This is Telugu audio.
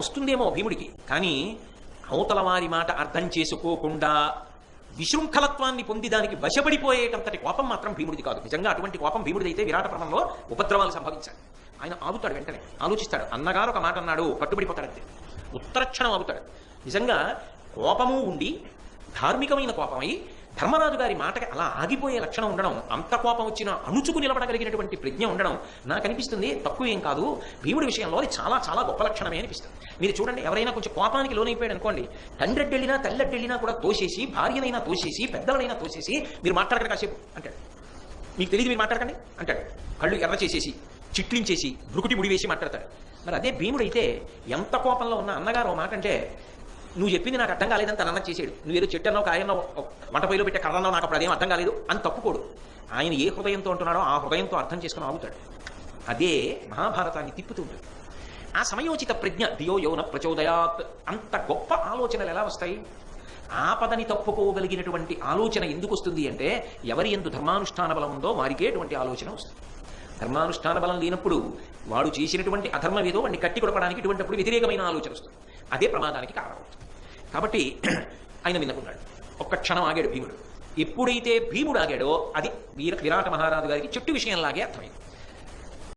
వస్తుందేమో భీముడికి, కానీ అవతల వారి మాట అర్థం చేసుకోకుండా విశృంఖలత్వాన్ని పొంది దానికి వశపడిపోయేటంతటి కోపం మాత్రం భీముడిది కాదు. నిజంగా అటువంటి కోపం భీముడిదైతే విరాట పర్వంలో ఉపద్రవాలు సంభవించాలి. ఆయన ఆగుతాడు, వెంటనే ఆలోచిస్తాడు. అన్నగారు ఒక మాట అన్నాడు, కట్టుబడిపోతాడంతే. ఉత్తరక్షణం ఆగుతాడు. నిజంగా కోపము ఉండి ధార్మికమైన కోపమై ధర్మరాజు గారి మాటకి అలా ఆగిపోయే లక్షణం ఉండడం, అంత కోపం వచ్చినా అణుచుకు నిలబడగలిగినటువంటి ప్రజ్ఞ ఉండడం నాకు అనిపిస్తుంది తక్కువేం కాదు. భీముడి విషయంలో అది చాలా చాలా గొప్ప లక్షణమే అనిపిస్తుంది. మీరు చూడండి, ఎవరైనా కొంచెం కోపానికి లోనైపోయాడు అనుకోండి, తండ్రెడ్డెళ్ళినా తల్లెడ్డెళ్ళినా కూడా తోసేసి, భార్యనైనా తోసేసి, పెద్దలనైనా తోసేసి మీరు మాట్లాడకండి కాసేపు అంటాడు. మీకు తెలియదు మీరు మాట్లాడకండి అంటాడు. కళ్ళు ఎర్ర చేసేసి, చిట్లించేసి, బ్రుకుటి ముడి వేసి మాట్లాడతాడు. మరి అదే భీముడైతే ఎంత కోపంలో ఉన్న అన్నగారు మాట అంటే, నువ్వు చెప్పింది నాకు అర్థం కాలేదని తన అన్న చేసాడు, నువ్వేదో చెట్టు అన్నావు, కాయన్నో, వంట పొయ్యిలో పెట్టే కర్రన్నావు, నాకు అప్పుడు అదేం అర్థం కాలేదు అని తప్పుకోడు. ఆయన ఏ హృదయంతో అంటున్నాడో ఆ హృదయంతో అర్థం చేసుకుని ఆగుతాడు. అదే మహాభారతాన్ని తిప్పుతూ ఉంటుంది. ఆ సమయోచిత ప్రజ్ఞ, ధియో యౌన ప్రచోదయాత్, అంత గొప్ప ఆలోచనలు ఎలా వస్తాయి? ఆపదని తప్పుకోగలిగినటువంటి ఆలోచన ఎందుకు వస్తుంది అంటే, ఎవరి ఎందు ధర్మానుష్ఠాన బలం ఉందో వారికే అటువంటి ఆలోచన వస్తుంది. ధర్మానుష్ఠాన బలం లేనప్పుడు వాడు చేసినటువంటి అధర్మం ఏదో వాడిని కట్టి కొడపడానికి ఇటువంటిప్పుడు వ్యతిరేకమైన ఆలోచన వస్తుంది. అదే ప్రమాదానికి కారణమవుతుంది. కాబట్టి ఆయన విన్నకున్నాడు. ఒక్క క్షణం ఆగాడు భీముడు. ఎప్పుడైతే భీముడు ఆగాడో అది విరాట మహారాజు గారికి చెట్టు విషయంలాగే అర్థమైంది.